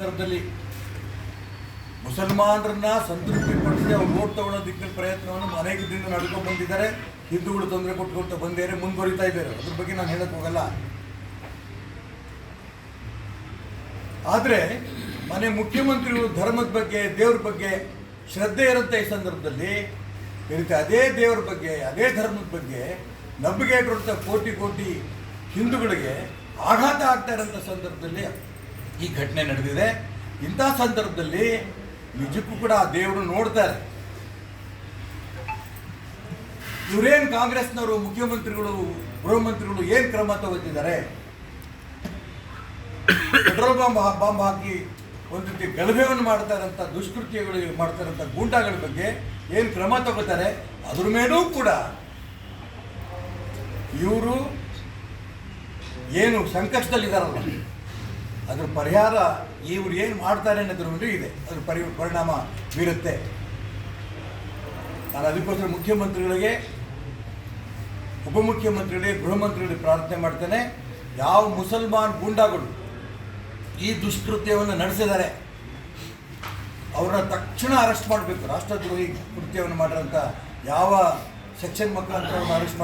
ಸಂದರ್ಭದಲ್ಲಿ ಮುಸಲ್ಮಾನರನ್ನ ಸಂತೃಪ್ತಿಪಡಿಸಿ ಅವ್ರು ಓಟ್ ತಗೊಳ್ಳೋದಕ್ಕೆ ಪ್ರಯತ್ನವನ್ನು ಅನೇಕ ದಿನ ನಡ್ಕೊಂಡು ಬಂದಿದ್ದಾರೆ. ಹಿಂದೂಗಳು ತೊಂದರೆ ಕೊಟ್ಕೊಳ್ತಾ ಬಂದಿದ್ದಾರೆ, ಮುಂದುವರಿತಾ ಇದ್ದಾರೆ. ಅದ್ರ ಬಗ್ಗೆ ನಾನು ಹೇಳಕ್ ಹೋಗಲ್ಲ. ಆದರೆ ಮನೆ ಮುಖ್ಯಮಂತ್ರಿಗಳು ಧರ್ಮದ ಬಗ್ಗೆ, ದೇವ್ರ ಬಗ್ಗೆ ಶ್ರದ್ಧೆ ಇರುತ್ತೆ. ಈ ಸಂದರ್ಭದಲ್ಲಿ ಇರುತ್ತೆ ಅದೇ ದೇವ್ರ ಬಗ್ಗೆ, ಅದೇ ಧರ್ಮದ ಬಗ್ಗೆ ನಂಬಿಕೆ ಇಟ್ಟಿರುವಂಥ ಕೋಟಿ ಕೋಟಿ ಹಿಂದೂಗಳಿಗೆ ಆಘಾತ ಆಗ್ತಾ ಇರೋಂಥ ಸಂದರ್ಭದಲ್ಲಿ ಈ ಘಟನೆ ನಡೆದಿದೆ. ಇಂಥ ಸಂದರ್ಭದಲ್ಲಿ ನಿಜಕ್ಕೂ ಕೂಡ ದೇವರು ನೋಡ್ತಾರೆ. ಇವರೇನು ಕಾಂಗ್ರೆಸ್ನವರು, ಮುಖ್ಯಮಂತ್ರಿಗಳು, ಗೃಹ ಮಂತ್ರಿಗಳು ಏನು ಕ್ರಮ ತಗೋತಿದ್ದಾರೆ? ಪೆಟ್ರೋಲ್ ಬಾಂಬ್ ಹಾಕಿ ಒಂದು ರೀತಿ ಗಲಭೆಯನ್ನು ಮಾಡ್ತಾ ಇರೋಂಥ ದುಷ್ಕೃತ್ಯಗಳು ಮಾಡ್ತಾ ಇರೋಂಥ ಗೂಂಡಾಗಳ ಬಗ್ಗೆ ಏನು ಕ್ರಮ ತಗೋತಾರೆ? ಅದ್ರ ಮೇಲೂ ಕೂಡ ಇವರು ಏನು ಸಂಕಷ್ಟದಲ್ಲಿದ್ದಾರಲ್ಲ, ಅದ್ರ ಪರಿಹಾರ ಇವ್ರು ಏನು ಮಾಡ್ತಾರೆ ಅನ್ನೋದ್ರ ಮೇಲೆ ಇದೆ, ಅದ್ರ ಪರಿಣಾಮ ಬೀರುತ್ತೆ. ನಾನು ಅದಕ್ಕೋಸ್ಕರ ಮುಖ್ಯಮಂತ್ರಿಗಳಿಗೆ, ಉಪಮುಖ್ಯಮಂತ್ರಿಗಳಿಗೆ, ಗೃಹ ಮಂತ್ರಿಗಳಿಗೆ ಪ್ರಾರ್ಥನೆ ಮಾಡ್ತೇನೆ. ಯಾವ ಮುಸಲ್ಮಾನ್ ಗೂಂಡಾಗಳು ಈ ದುಷ್ಕೃತ್ಯವನ್ನು ನಡೆಸಿದ್ದಾರೆ ಅವ್ರನ್ನ ತಕ್ಷಣ ಅರೆಸ್ಟ್ ಮಾಡಬೇಕು. ರಾಷ್ಟ್ರದ್ರೋಹಿ ಕೃತ್ಯವನ್ನು ಮಾಡಿರೋಂಥ ಯಾವ ಸೆಕ್ಷನ್ ಮುಖಾಂತರ ಅವ್ರನ್ನ ಅರೆಸ್ಟ್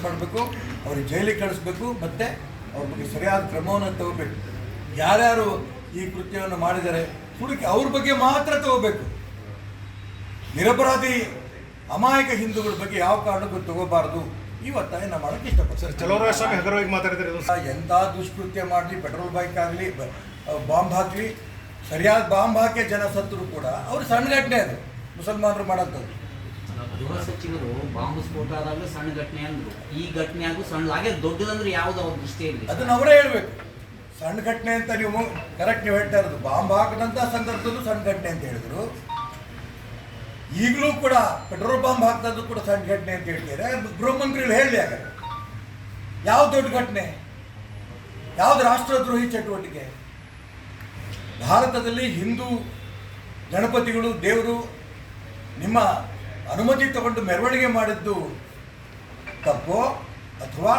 ಮಾಡಬೇಕು, ಅವ್ರಿಗೆ ಜೈಲಿಗೆ ಕಳಿಸ್ಬೇಕು, ಮತ್ತು ಅವ್ರ ಬಗ್ಗೆ ಸರಿಯಾದ ಕ್ರಮವನ್ನು ತಗೋಬೇಕು. ಯಾರ್ಯಾರು ಈ ಕೃತ್ಯವನ್ನು ಮಾಡಿದ್ದಾರೆ ಹುಡುಕಿ ಅವ್ರ ಬಗ್ಗೆ ಮಾತ್ರ ತಗೋಬೇಕು. ನಿರಪರಾಧಿ ಅಮಾಯಕ ಹಿಂದೂಗಳ ಬಗ್ಗೆ ಯಾವ ಕಾರಣಕ್ಕೂ ತಗೋಬಾರ್ದು. ಈ ಒತ್ತಾಯ ನಾವು ಮಾಡೋಕ್ಕೆ ಇಷ್ಟಪಡ್ತೀನಿ. ಎಂಥ ದುಷ್ಕೃತ್ಯ ಮಾಡಲಿ, ಪೆಟ್ರೋಲ್ ಬೈಕ್ ಆಗಲಿ, ಬಾಂಬ್ ಹಾಕಲಿ, ಸರಿಯಾದ ಬಾಂಬ್ ಹಾಕಿ ಜನ ಸತ್ತರು ಕೂಡ ಅವ್ರು ಸಣ್ಣ ಘಟನೆ. ಅದು ಮುಸಲ್ಮಾನರು ಮಾಡೋಂಥದ್ದು. ಗೃಹ ಸಚಿವರು ಬಾಂಬ್ ಸ್ಫೋಟ ಆದಾಗಲೂ ಸಣ್ಣ ಘಟನೆ ಅಂದರು. ಈ ಘಟನೆ ಆಗು ಸಣ್ಣ ಹಾಗೆ ದೊಡ್ಡದಂದ್ರೆ ಯಾವುದು ಅವ್ರ ದೃಷ್ಟಿಯಲ್ಲಿ? ಅದನ್ನ ಅವರೇ ಹೇಳ್ಬೇಕು. ಸಣ್ಣ ಘಟನೆ ಅಂತ ನೀವು ಕರೆಕ್ಟ್ ನೀವು ಹೇಳ್ತಾ ಇರೋದು. ಬಾಂಬ್ ಹಾಕದಂಥ ಸಂದರ್ಭದಲ್ಲೂ ಸಣ್ಣ ಘಟನೆ ಅಂತ ಹೇಳಿದ್ರು. ಈಗಲೂ ಕೂಡ ಪೆಟ್ರೋಲ್ ಬಾಂಬ್ ಹಾಕ್ತದ್ದು ಕೂಡ ಸಣ್ಣ ಘಟನೆ ಅಂತ ಹೇಳ್ತಾರೆ. ಗೃಹ ಮಂತ್ರಿಗಳು ಹೇಳಿ ಹಾಗಾದ್ರೆ ಯಾವ ದೊಡ್ಡ ಘಟನೆ, ಯಾವ್ದು ರಾಷ್ಟ್ರದ್ರೋಹಿ ಚಟುವಟಿಕೆ? ಭಾರತದಲ್ಲಿ ಹಿಂದೂ ಗಣಪತಿಗಳು, ದೇವರು ನಿಮ್ಮ ಅನುಮತಿ ತಗೊಂಡು ಮೆರವಣಿಗೆ ಮಾಡಿದ್ದು ತಪ್ಪೋ, ಅಥವಾ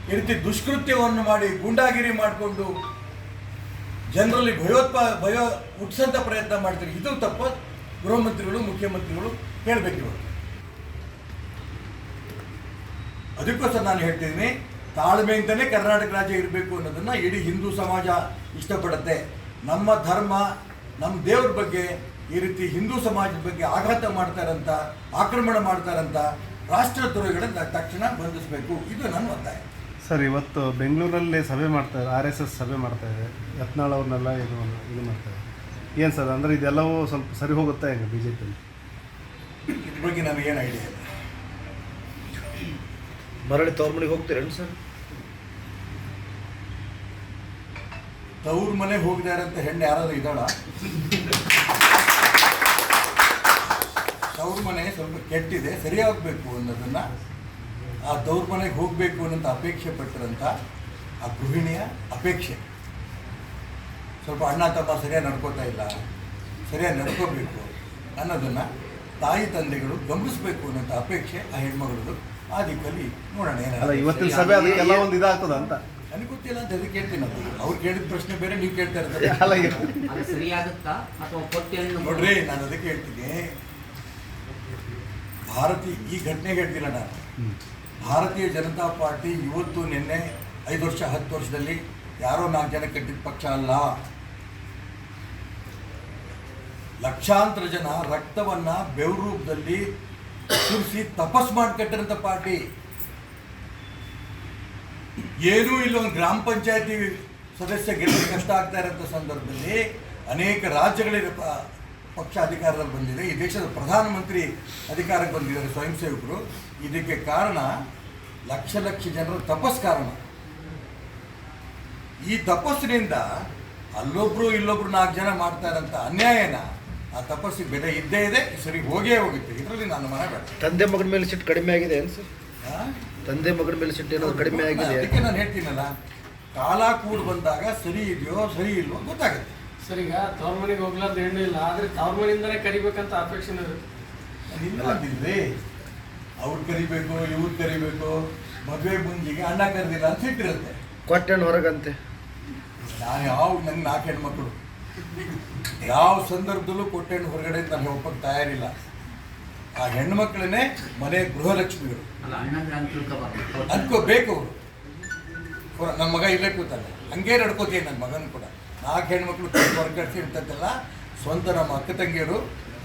ಈ ರೀತಿ ದುಷ್ಕೃತ್ಯವನ್ನು ಮಾಡಿ ಗೂಂಡಾಗಿರಿ ಮಾಡಿಕೊಂಡು ಜನರಲ್ಲಿ ಭಯ ಹುಟ್ಟಿಸಂತ ಪ್ರಯತ್ನ ಮಾಡ್ತಾರೆ, ಇದು ತಪ್ಪು? ಗೃಹ ಮಂತ್ರಿಗಳು, ಮುಖ್ಯಮಂತ್ರಿಗಳು ಹೇಳಬೇಕು. ಅದಕ್ಕೋಸ್ಕರ ನಾನು ಹೇಳ್ತಿದ್ದೀನಿ, ತಾಳ್ಮೆಯಿಂದಲೇ ಕರ್ನಾಟಕ ರಾಜ್ಯ ಇರಬೇಕು ಅನ್ನೋದನ್ನು ಇಡೀ ಹಿಂದೂ ಸಮಾಜ ಇಷ್ಟಪಡುತ್ತೆ. ನಮ್ಮ ಧರ್ಮ, ನಮ್ಮ ದೇವ್ರ ಬಗ್ಗೆ ಈ ರೀತಿ ಹಿಂದೂ ಸಮಾಜದ ಬಗ್ಗೆ ಆಘಾತ ಮಾಡ್ತಾ ಇರೋಂಥ, ಆಕ್ರಮಣ ಮಾಡ್ತಾ ಇರೋಂಥ ರಾಷ್ಟ್ರದ್ರೋಹಿಗಳನ್ನ ತಕ್ಷಣ ಬಂಧಿಸಬೇಕು. ಇದು ನನ್ನ ಒತ್ತಾಯ. ಸರ್, ಇವತ್ತು ಬೆಂಗಳೂರಲ್ಲಿ ಸಭೆ ಮಾಡ್ತಾರೆ, RSS ಸಭೆ ಮಾಡ್ತಾಯಿದೆ. ಯತ್ನಾಳ್ ಅವ್ರನ್ನೆಲ್ಲ ಇದು ಮಾಡ್ತಾರೆ. ಏನು ಸರ್, ಅಂದರೆ ಇದೆಲ್ಲವೂ ಸ್ವಲ್ಪ ಸರಿ ಹೋಗುತ್ತಾ ಹೆಂಗೆ BJP? ಇದ್ರ ಬಗ್ಗೆ ನನಗೇನು ಐಡಿಯಾ ಇಲ್ಲ. ಮರಳಿ ತವ್ರ ಮನೆಗೆ ಹೋಗ್ತೀರೇನು ಸರ್? ತವ್ರ ಮನೆಗೆ ಹೋಗಿದ್ದಾರೆ ಅಂತ ಹೆಣ್ಣು ಯಾರಾದ್ರೂ ಇದ್ದಾಳ? ತವ್ರ ಮನೆ ಸ್ವಲ್ಪ ಕೆಟ್ಟಿದೆ, ಸರಿಯಾಗಬೇಕು ಅನ್ನೋದನ್ನು, ಆ ತವ್ರ ಮನೆಗೆ ಹೋಗಬೇಕು ಅನ್ನೋಂಥ ಅಪೇಕ್ಷೆ ಪಟ್ಟಿರೋಂಥ ಆ ಗೃಹಿಣಿಯ ಅಪೇಕ್ಷೆ. ಸ್ವಲ್ಪ ಅಣ್ಣ ತಮ್ಮ ಸರಿಯಾಗಿ ನಡ್ಕೋತಾ ಇಲ್ಲ, ಸರಿಯಾಗಿ ನಡ್ಕೋಬೇಕು ಅನ್ನೋದನ್ನು ತಾಯಿ ತಂದೆಗಳು ಗಮನಿಸಬೇಕು ಅನ್ನೋಂಥ ಅಪೇಕ್ಷೆ ಆ ಹೆಣ್ಮಗಳದು. ಆ ದಿಕ್ಕಲ್ಲಿ ನೋಡೋಣ ಏನಾಗ. ಇವತ್ತಿನ ಸಭೆ ಅದಕ್ಕೆಲ್ಲ ಒಂದು ಇದಾಗ್ತದ ಅಂತ ನನಗೆ ಗೊತ್ತಿಲ್ಲ ಅಂತ ಅದಕ್ಕೆ ಕೇಳ್ತೀನಿ. ಅವ್ರು ಕೇಳಿದ ಪ್ರಶ್ನೆ ಬೇರೆ, ನೀವು ಕೇಳ್ತಾ ಇರ್ತಾರೆ. ನೋಡ್ರಿ, ನಾನು ಅದಕ್ಕೆ ಹೇಳ್ತೀನಿ, ಈ ಘಟನೆಗೆ ಹೇಳ್ತಿಲ್ಲ ನಾನು. ಭಾರತೀಯ ಜನತಾ ಪಾರ್ಟಿ ಇವತ್ತು ನಿನ್ನೆ 5 ವರ್ಷ 10 ವರ್ಷದಲ್ಲಿ ಯಾರೋ 4 ಜನ ಕಟ್ಟಿದ ಪಕ್ಷ ಅಲ್ಲ. ಲಕ್ಷಾಂತರ ಜನ ರಕ್ತವನ್ನ ಬೆವರು ರೂಪದಲ್ಲಿ ಸುರಿಸಿ ತಪಸ್ ಮಾಡಿ ಕಟ್ಟಿರೋಂಥ ಪಾರ್ಟಿ. ಏನೂ ಇಲ್ಲ, ಒಂದು ಗ್ರಾಮ ಪಂಚಾಯತಿ ಸದಸ್ಯ ಗೆಲ್ಲಲು ಕಷ್ಟ ಆಗ್ತಾ ಇರೋಂಥ ಸಂದರ್ಭದಲ್ಲಿ ಅನೇಕ ರಾಜ್ಯಗಳಿರೋ ಪಕ್ಷ ಅಧಿಕಾರದಲ್ಲಿ ಬಂದಿದೆ. ಈ ದೇಶದ ಪ್ರಧಾನಮಂತ್ರಿ ಅಧಿಕಾರಕ್ಕೆ ಬಂದಿದ್ದಾರೆ ಸ್ವಯಂ ಸೇವಕರು. ಇದಕ್ಕೆ ಕಾರಣ ಲಕ್ಷ ಜನರ ತಪಸ್ ಕಾರಣ. ಈ ತಪಸ್ಸಿನಿಂದ ಅಲ್ಲೊಬ್ರು ಇಲ್ಲೊಬ್ರು 4 ಜನ ಮಾಡ್ತಾ ಇರೋಂಥ ಅನ್ಯಾಯನ, ಆ ತಪಸ್ಸಿಗೆ ಬೆಲೆ ಇದ್ದೇ ಇದೆ, ಸರಿ ಹೋಗೇ ಹೋಗುತ್ತೆ. ಇದರಲ್ಲಿ ನಾನು ಮನ ಬೇಡ. ತಂದೆ ಮಗನ ಮೇಲೆ ಸಿಟ್ಟು ಕಡಿಮೆ ಆಗಿದೆ ಏನು ಸರ್? ತಂದೆ ಮಗನ ಮೇಲೆ ಸಿಟ್ಟು ಏನಾದ್ರು ಕಡಿಮೆ ಆಗಿದೆ? ಅದಕ್ಕೆ ನಾನು ಹೇಳ್ತೀನಲ್ಲ, ಕಾಲ ಕೂಡಿ ಬಂದಾಗ ಸರಿ ಇದೆಯೋ ಸರಿ ಇಲ್ವೋ ಗೊತ್ತಾಗುತ್ತೆ. ಸರ್, ಈಗ ತವ್ರ ಮನೆಗೆ ಹೋಗ್ಲಾರ್ದು ಹೆಣ್ಣು ಇಲ್ಲ, ಆದರೆ ತವ್ರ ಮನೆಯಿಂದಲೇ ಕರಿಬೇಕಂತ ಅಪೇಕ್ಷೆ ಇಲ್ವೇ? ಅವ್ರು ಕರಿಬೇಕು, ಇವ್ರು ಕರಿಬೇಕು, ಮದುವೆ ಮುಂಜಿಗೆ ಅಣ್ಣ ಕರೆದಿಲ್ಲ ಅಂತ ಸಿಟ್ಟಿರುತ್ತೆ. ಕೊಟ್ಟೆಣ್ಣು ಹೊರಗಂತೆ ನಂಗೆ 4 ಹೆಣ್ಮಕ್ಳು, ಯಾವ ಸಂದರ್ಭದಲ್ಲೂ ಕೊಟ್ಟೆಣ್ಣು ಹೊರಗಡೆ ನಾನು ಹೋಗಕ್ಕೆ ತಯಾರಿಲ್ಲ. ಆ ಹೆಣ್ಮಕ್ಳನ್ನೇ ಮನೆ ಗೃಹಲಕ್ಷ್ಮಿಗಳು ಅಲ್ಲ ಅಣ್ಣಂದ್ರೆ ಅಂತ ತಿಳ್ಕೊಬಾರ್ದು. ಅನ್ಕೋಬೇಕು ಅವರು. ನನ್ನ ಮಗ ಇಲ್ಲೇ ಕೂತಾನೆ, ಹಂಗೆ ನಡ್ಕೋತೀನಿ ನನ್ನ ಮಗನ ಕೂಡ. 4 ಹೆಣ್ಮಕ್ಳು ಹೊರಗಡಿಸಿ ಅಂತದ್ದೆಲ್ಲ ಸ್ವಂತ ನಮ್ಮ ಅಕ್ಕ ತಂಗಿಯರು,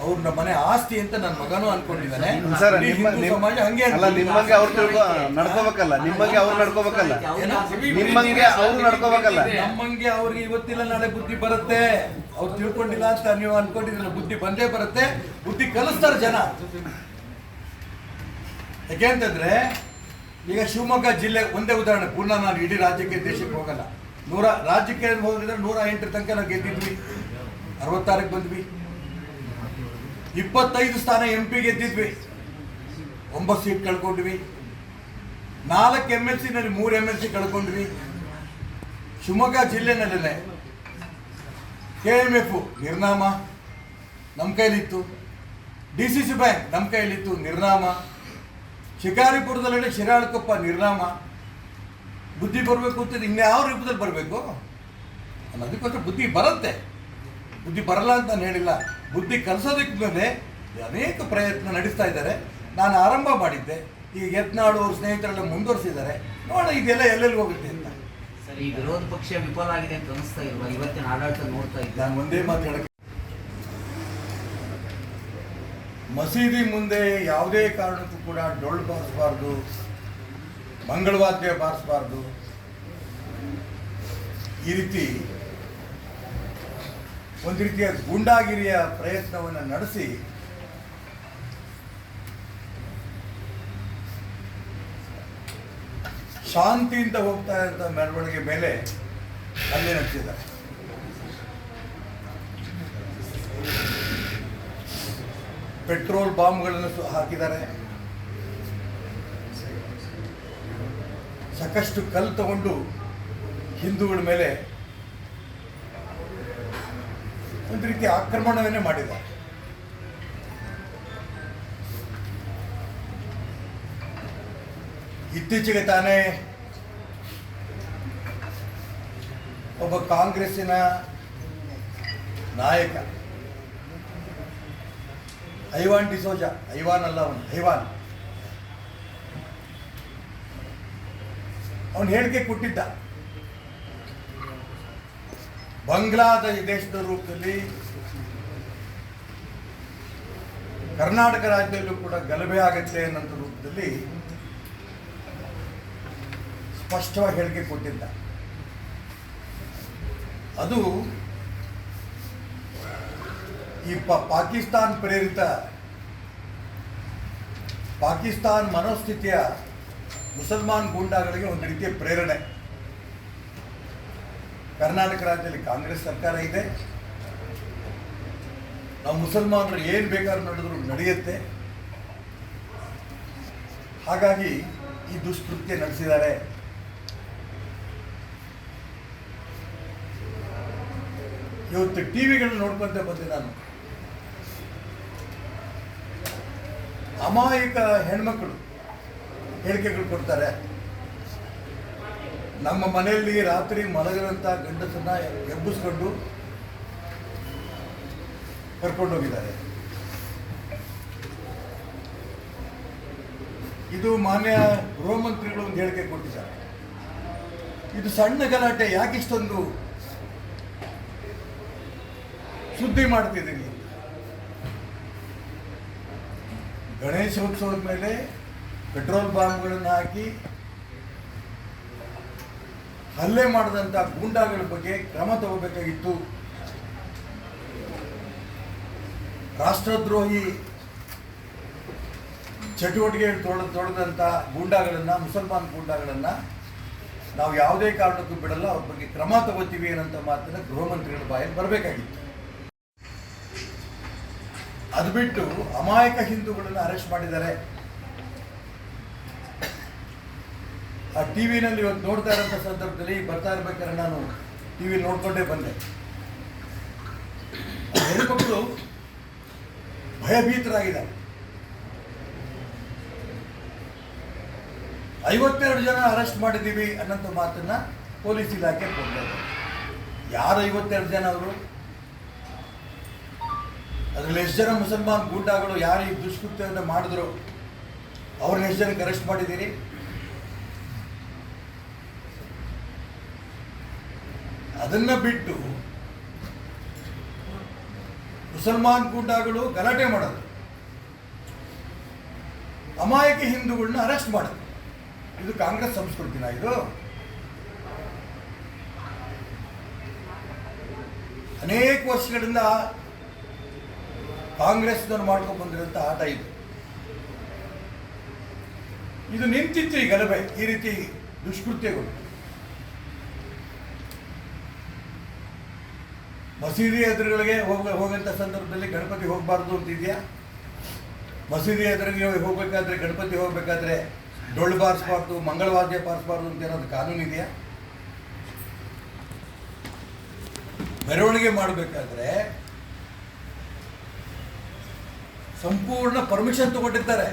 ಅವ್ರು ನಮ್ಮ ಮನೆ ಆಸ್ತಿ ಅಂತ ನನ್ನ ಮಗನೂ ಅನ್ಕೊಂಡಿದ್ದಾನೆ. ಸರ್ ಇಡೀ ಹಿಂದೂ ಸಮಾಜ ಹಂಗೆ ಅಲ್ಲ, ನಿಮ್ಮಂಗೆ ಅವ್ರು ನಡ್ಕೋಬೇಕಲ್ಲ, ನಿಮ್ಮಂಗೆ ಅವ್ರು ನಡ್ಕೋಬೇಕಲ್ಲ, ನಿಮ್ಮಂಗೆ ಅವ್ರು ನಡ್ಕೋಬೇಕಲ್ಲ. ನಮ್ಮಂಗೆ ಅವ್ರಿಗೆ ಇವತ್ತಿಲ್ಲ ನಾಳೆ ಬುದ್ಧಿ ಬರುತ್ತೆ. ಅವ್ರು ತಿಳ್ಕೊಂಡಿಲ್ಲ ಅಂತ ನೀವು ಅನ್ಕೊಂಡಿದ್ರಲ್ಲ, ಬುದ್ಧಿ ಬಂದೇ ಬರುತ್ತೆ. ಬುದ್ಧಿ ಕಲಿಸ್ತಾರೆ ಜನ. ಯಾಕೆ ಅಂತಂದ್ರೆ ಈಗ ಶಿವಮೊಗ್ಗ ಜಿಲ್ಲೆ ಒಂದೇ ಉದಾಹರಣೆ, ಪುನಃ ನಾನು ಇಡೀ ರಾಜ್ಯಕ್ಕೆ ದೇಶಕ್ಕೆ ಹೋಗಲ್ಲ. ರಾಜ್ಯಕ್ಕೆ ಹೋಗಿದ್ರೆ 108 ತನಕ ನಾವು ಗೆದ್ದಿದ್ವಿ, 66ಕ್ಕೆ ಬಂದ್ವಿ. 25 ಸ್ಥಾನ MP ಗೆದ್ದಿದ್ವಿ, 9 ಸೀಟ್ ಕಳ್ಕೊಂಡ್ವಿ. 4 MLC ನಲ್ಲಿ 3 MLC ಕಳ್ಕೊಂಡ್ವಿ. ಶಿವಮೊಗ್ಗ ಜಿಲ್ಲೆನಲ್ಲೇ KMF ನಿರ್ನಾಮ ನಮ್ಮ ಕೈಲಿತ್ತು, DCC ಬ್ಯಾಂಕ್ ನಮ್ಮ ಕೈಲಿತ್ತು ನಿರ್ನಾಮ, ಶಿಕಾರಿಪುರದಲ್ಲೇ ಶಿರಾಳಕೊಪ್ಪ ನಿರ್ನಾಮ. ಬುದ್ಧಿ ಬರಬೇಕು ಅಂತ ಇನ್ಯಾವ ರೂಪದಲ್ಲಿ ಬರಬೇಕು ಅನ್ನೋದಕ್ಕೋಸ್ಕರ ಬುದ್ಧಿ ಬರುತ್ತೆ. ಬುದ್ಧಿ ಬರಲ್ಲ ಅಂತ ನಾನು ಹೇಳಿಲ್ಲ. ಬುದ್ಧಿ ಕಲಿಸೋದಕ್ಕೆ ಮೇಲೆ ಅನೇಕ ಪ್ರಯತ್ನ ನಡೆಸ್ತಾ ಇದ್ದಾರೆ. ನಾನು ಆರಂಭ ಮಾಡಿದ್ದೆ, ಈಗ ಯತ್ನಾಳು ಅವ್ರ ಸ್ನೇಹಿತರೆಲ್ಲ ಮುಂದುವರಿಸಿದ್ದಾರೆ. ನೋಡೋಣ ಇದೆಲ್ಲ ಎಲ್ಲೆಲ್ಲಿ ಹೋಗುತ್ತೆ ಅಂತ. ಸರ್, ಈ ವಿರೋಧ ಪಕ್ಷ ವಿಫಲ ಆಗಿದೆ ಅಂತ ಅನಿಸ್ತಾ ಇಲ್ವಾ? ಇವತ್ತಿನ ಆಡಳಿತ ನೋಡ್ತಾ ಇದ್ದೆ. ನಾನು ಒಂದೇ ಮಾತು ಹೇಳಕ್ಕೆ, ಮಸೀದಿ ಮುಂದೆ ಯಾವುದೇ ಕಾರಣಕ್ಕೂ ಕೂಡ ಡೊಳ್ಳು ಬಾರಿಸಬಾರ್ದು, ಮಂಗಳವಾದ್ಯ ಬಾರಿಸಬಾರ್ದು. ಈ ರೀತಿ ಒಂದು ರೀತಿಯ ಗೂಂಡಾಗಿರಿಯ ಪ್ರಯತ್ನವನ್ನು ನಡೆಸಿ ಶಾಂತಿಯಿಂದ ಹೋಗ್ತಾ ಇದ್ದ ಮೆರವಣಿಗೆ ಮೇಲೆ ಹಲ್ಲೆ ನಡೆಸಿದ್ದಾರೆ. ಪೆಟ್ರೋಲ್ ಬಾಂಬ್ಗಳನ್ನು ಹಾಕಿದ್ದಾರೆ. ಸಾಕಷ್ಟು ಕಲ್ಲು ತಗೊಂಡು ಹಿಂದೂಗಳ ಮೇಲೆ ಒಂದು ರೀತಿ ಆಕ್ರಮಣವನ್ನೇ ಮಾಡಿದ್ದಾರೆ. ಇತ್ತೀಚೆಗೆ ತಾನೇ ಒಬ್ಬ ಕಾಂಗ್ರೆಸ್ಸಿನ ನಾಯಕ ಐವಾನ್ ಡಿಸೋಜಾ, ಐವಾನ್ ಅಲ್ಲ ಅವನು, ಐವಾನ್, ಅವನು ಹೇಳಿಕೆ ಕೊಟ್ಟಿದ್ದ, ಬಾಂಗ್ಲಾದೇಶದ ರೂಪದಲ್ಲಿ ಕರ್ನಾಟಕ ರಾಜ್ಯದಲ್ಲೂ ಕೂಡ ಗಲಭೆ ಆಗುತ್ತೆ ಅನ್ನೋಂಥ ರೂಪದಲ್ಲಿ ಸ್ಪಷ್ಟವಾಗಿ ಹೇಳಿಕೆ ಕೊಟ್ಟಿದ್ದ. ಅದು ಈ ಪಾಕಿಸ್ತಾನ್ ಪ್ರೇರಿತ, ಪಾಕಿಸ್ತಾನ್ ಮನೋಸ್ಥಿತಿಯ ಮುಸಲ್ಮಾನ್ ಗೂಂಡಾಗಳಿಗೆ ಒಂದು ರೀತಿಯ ಪ್ರೇರಣೆ. ಕರ್ನಾಟಕ ರಾಜ್ಯದಲ್ಲಿ ಕಾಂಗ್ರೆಸ್ ಸರ್ಕಾರ ಇದೆ, ನಾವು ಮುಸಲ್ಮಾನರು ಏನು ಬೇಕಾದ್ರೂ ನಡೆದ್ರು ನಡೆಯುತ್ತೆ, ಹಾಗಾಗಿ ಈ ದುಷ್ಕೃತ್ಯ ನಡೆಸಿದ್ದಾರೆ. ಇವತ್ತು ಟಿವಿಗಳನ್ನ ನೋಡ್ಕೊಂತ ಬಂದೆ ನಾನು, ಅಮಾಯಕ ಹೆಣ್ಮಕ್ಳು ಹೇಳಿಕೆಗಳು ಕೊಡ್ತಾರೆ. ನಮ್ಮ ಮನೆಯಲ್ಲಿ ರಾತ್ರಿ ಮಲಗದಂಥ ಗಂಡಸನ್ನ ಎಬ್ಬಿಸ್ಕೊಂಡು ಕರ್ಕೊಂಡೋಗಿದ್ದಾರೆ. ಇದು ಮಾನ್ಯ ಗೃಹ ಮಂತ್ರಿಗಳು ಒಂದು ಹೇಳಿಕೆ ಕೊಟ್ಟಿದ್ದಾರೆ. ಇದು ಸಣ್ಣ ಗಲಾಟೆ, ಯಾಕಿಷ್ಟೊಂದು ಸುದ್ದಿ ಮಾಡ್ತಿದ್ದೀವಿ? ಗಣೇಶೋತ್ಸವದ ಮೇಲೆ ಪೆಟ್ರೋಲ್ ಬಾಂಬ್ಗಳನ್ನು ಹಾಕಿ ಹಲ್ಲೆ ಮಾಡಿದಂಥ ಗೂಂಡಾಗಳ ಬಗ್ಗೆ ಕ್ರಮ ತಗೋಬೇಕಾಗಿತ್ತು. ರಾಷ್ಟ್ರದ್ರೋಹಿ ಚಟುವಟಿಕೆಗಳು ತೊಡೆದಂಥ ಗೂಂಡಾಗಳನ್ನು, ಮುಸಲ್ಮಾನ್ ಗೂಂಡಾಗಳನ್ನು ನಾವು ಯಾವುದೇ ಕಾರಣಕ್ಕೂ ಬಿಡಲ್ಲ, ಅವ್ರ ಬಗ್ಗೆ ಕ್ರಮ ತಗೋತೀವಿ ಅನ್ನೋಂಥ ಮಾತನ್ನ ಗೃಹ ಮಂತ್ರಿಗಳ ಬಾಯಲ್ಲಿ ಬರಬೇಕಾಗಿತ್ತು. ಅದು ಬಿಟ್ಟು ಅಮಾಯಕ ಹಿಂದೂಗಳನ್ನು ಅರೆಸ್ಟ್ ಮಾಡಿದ್ದಾರೆ. ಆ ಟಿವಿನಲ್ಲಿ ಇವತ್ತು ನೋಡ್ತಾ ಇರೋಂಥ ಸಂದರ್ಭದಲ್ಲಿ ಬರ್ತಾ ಇರ್ಬೇಕಾದ್ರೆ ನಾನು ಟಿವಿ ನೋಡ್ಕೊಂಡೇ ಬಂದೆ. ಹೆಣ್ಮಕ್ಳು ಭಯಭೀತರಾಗಿದ್ದಾರೆ. 52 ಜನ ಅರೆಸ್ಟ್ ಮಾಡಿದ್ದೀವಿ ಅನ್ನೋಂಥ ಮಾತನ್ನ ಪೊಲೀಸ್ ಇಲಾಖೆ ಕೊಡ್ತಾರೆ. ಯಾರು 52 ಜನ ಅವರು? ಅದರಲ್ಲಿ ಎಷ್ಟು ಜನ ಮುಸಲ್ಮಾನ್ ಗೂಂಡಾಗಳು ಯಾರು ಈ ದುಷ್ಕೃತ್ಯವನ್ನು ಮಾಡಿದ್ರು ಅವ್ರನ್ನ ಎಷ್ಟು ಜನಕ್ಕೆ ಅರೆಸ್ಟ್ ಮಾಡಿದ್ದೀರಿ? ಅದನ್ನ ಬಿಟ್ಟು ಮುಸಲ್ಮಾನ್ ಗೂಂಡಾಗಳು ಗಲಾಟೆ ಮಾಡೋದು, ಅಮಾಯಕ ಹಿಂದೂಗಳನ್ನ ಅರೆಸ್ಟ್ ಮಾಡೋದು, ಇದು ಕಾಂಗ್ರೆಸ್ ಸಂಸ್ಕೃತಿನ? ಇದು ಅನೇಕ ವರ್ಷಗಳಿಂದ ಕಾಂಗ್ರೆಸ್ನವ್ರು ಮಾಡ್ಕೊಂಡು ಬಂದಿರೋಂಥ ಆಟ ಇದು. ಇದು ನಿಂತಿತ್ತು ಈ ಗಲಭೆ, ಈ ರೀತಿ ದುಷ್ಕೃತ್ಯಗಳು. ಮಸೀದಿ ಎದುರುಗಳಿಗೆ ಹೋಗಂಥ ಸಂದರ್ಭದಲ್ಲಿ ಗಣಪತಿ ಹೋಗಬಾರ್ದು ಅಂತ ಇದೆಯಾ? ಮಸೀದಿ ಎದುರಿಗೆ ಹೋಗ್ಬೇಕಾದ್ರೆ, ಗಣಪತಿ ಹೋಗ್ಬೇಕಾದ್ರೆ ಡೊಳ್ಳು ಬಾರಿಸಬಾರ್ದು, ಮಂಗಳವಾದ್ಯ ಬಾರಿಸಬಾರ್ದು ಅಂತ ಏನಾದ್ರು ಕಾನೂನು ಇದೆಯಾ? ಮೆರವಣಿಗೆ ಮಾಡಬೇಕಾದ್ರೆ ಸಂಪೂರ್ಣ ಪರ್ಮಿಷನ್ ತಗೊಂಡಿರ್ತಾರೆ,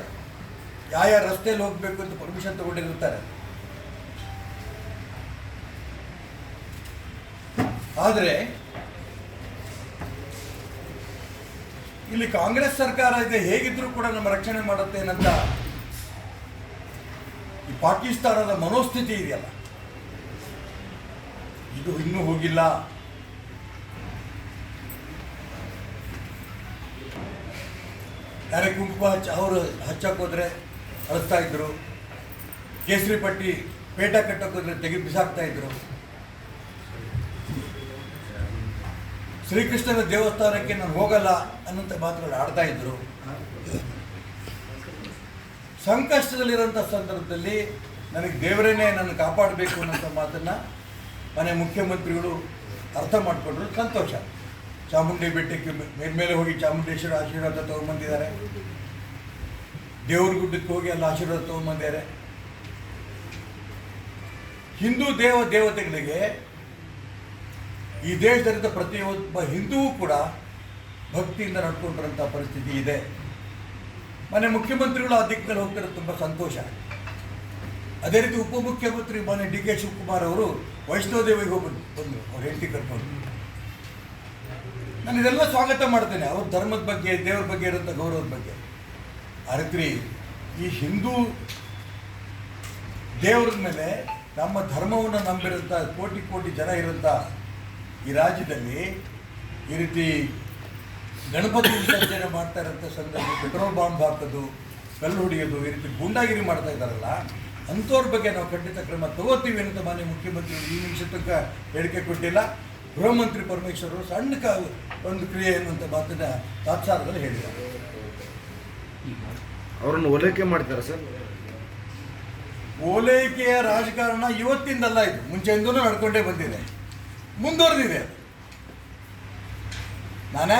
ಯಾವ ರಸ್ತೆಯಲ್ಲಿ ಹೋಗ್ಬೇಕು ಅಂತ ಪರ್ಮಿಷನ್ ತಗೊಂಡಿರ್ತಾರೆ. ಆದರೆ ಇಲ್ಲಿ ಕಾಂಗ್ರೆಸ್ ಸರ್ಕಾರ ಇದೆ, ಹೇಗಿದ್ರೂ ಕೂಡ ನಮ್ಮ ರಕ್ಷಣೆ ಮಾಡುತ್ತೆ ಏನಂತ ಈ ಪಾಕಿಸ್ತಾನದ ಮನೋಸ್ಥಿತಿ ಇದೆಯಲ್ಲ, ಇದು ಇನ್ನೂ ಹೋಗಿಲ್ಲ. ಯಾರೇ ಕುಂಕುಮ ಅವರು ಹಚ್ಚಕ್ಕೆ ಹೋದ್ರೆ ಅಳಿಸ್ತಾ ಇದ್ರು, ಕೇಸರಿ ಪಟ್ಟಿ ಪೇಟ ಕಟ್ಟಕ್ಕೆ ಹೋದ್ರೆ ತೆಗೆದು ಬಿಸಾಕ್ತಾ ಇದ್ರು, ಶ್ರೀಕೃಷ್ಣನ ದೇವಸ್ಥಾನಕ್ಕೆ ನಾನು ಹೋಗಲ್ಲ ಅನ್ನೋಂಥ ಮಾತುಗಳು ಆಡ್ತಾ ಇದ್ರು. ಸಂಕಷ್ಟದಲ್ಲಿರೋಂಥ ಸಂದರ್ಭದಲ್ಲಿ ನನಗೆ ದೇವರೇನೆ ನನ್ನ ಕಾಪಾಡಬೇಕು ಅನ್ನೋಂಥ ಮಾತನ್ನು ಮನೆ ಮುಖ್ಯಮಂತ್ರಿಗಳು ಅರ್ಥ ಮಾಡಿಕೊಂಡ್ರು, ಸಂತೋಷ. ಚಾಮುಂಡಿ ಬೆಟ್ಟಕ್ಕೆ ಮೇಲ್ಮೇಲೆ ಹೋಗಿ ಚಾಮುಂಡೇಶ್ವರ ಆಶೀರ್ವಾದ ತೊಗೊಂಬಂದಿದ್ದಾರೆ, ದೇವ್ರ ಗುಡ್ಡಕ್ಕೆ ಹೋಗಿ ಅಲ್ಲಿ ಆಶೀರ್ವಾದ ತೊಗೊಂಬಂದಿದ್ದಾರೆ. ಹಿಂದೂ ದೇವತೆಗಳಿಗೆ ಈ ದೇಶದಲ್ಲಿದ್ದ ಪ್ರತಿಯೊಬ್ಬ ಹಿಂದೂವು ಕೂಡ ಭಕ್ತಿಯಿಂದ ನಡ್ಕೊಂಡಿರೋಂಥ ಪರಿಸ್ಥಿತಿ ಇದೆ. ಮನೆ ಮುಖ್ಯಮಂತ್ರಿಗಳು ಆ ದಿಕ್ಕಿನಲ್ಲಿ ಹೋಗ್ತಿರೋದು ತುಂಬ ಸಂತೋಷ. ಅದೇ ರೀತಿ ಉಪಮುಖ್ಯಮಂತ್ರಿ ಮನೆ ಡಿ ಕೆ ಶಿವಕುಮಾರ್ ಅವರು ವೈಷ್ಣೋದೇವಿಗೆ ಹೋಗಿ ಬಂದರು, ಅವ್ರ ಹೆಂಡತಿ ಕರ್ಕೊಂಡು. ನಾನು ಇದೆಲ್ಲ ಸ್ವಾಗತ ಮಾಡ್ತೇನೆ, ಅವ್ರ ಧರ್ಮದ ಬಗ್ಗೆ, ದೇವ್ರ ಬಗ್ಗೆ ಇರೋಂಥ ಗೌರವದ ಬಗ್ಗೆ. ಆದರೆ ಈ ಹಿಂದೂ ದೇವ್ರ ಮೇಲೆ ನಮ್ಮ ಧರ್ಮವನ್ನು ನಂಬಿರೋಂಥ ಕೋಟಿ ಕೋಟಿ ಜನ ಇರೋಂಥ ಈ ರಾಜ್ಯದಲ್ಲಿ ಈ ರೀತಿ ಗಣಪತಿ ವಿಸರ್ಜನೆ ಮಾಡ್ತಾ ಇರೋಂಥ ಸಂದರ್ಭ ಪೆಟ್ರೋಲ್ ಬಾಂಬ್ ಹಾಕೋದು, ಕಲ್ಲು ಹೊಡೆಯೋದು, ಈ ರೀತಿ ಗೂಂಡಾಗಿರಿ ಮಾಡ್ತಾ ಇದ್ದಾರಲ್ಲ, ಅಂಥವ್ರ ಬಗ್ಗೆ ನಾವು ಖಂಡಿತ ಕ್ರಮ ತಗೋತೀವಿ ಅಂತ ಮಾನ್ಯ ಮುಖ್ಯಮಂತ್ರಿಗಳು ಈ ನಿಮಿಷ ತನಕ ಹೇಳಿಕೆ ಕೊಟ್ಟಿಲ್ಲ. ಗೃಹ ಮಂತ್ರಿ ಪರಮೇಶ್ವರ್ ಸಣ್ಣ ಒಂದು ಕ್ರಿಯೆ ಎನ್ನುವಂಥ ಮಾತನ್ನ ತಾತ್ಸಾರದಲ್ಲಿ ಹೇಳಿದ್ದಾರೆ. ಅವರನ್ನು ಓಲೈಕೆ ಮಾಡ್ತಾರೆ ಸರ್? ಓಲೈಕೆಯ ರಾಜಕಾರಣ ಇವತ್ತಿಂದಲ್ಲ, ಇದು ಮುಂಚೆಯಿಂದಲೂ ನಡ್ಕೊಂಡೇ ಬಂದಿದೆ, ಮುಂದುವರೆದಿದೆ. ನಾನೇ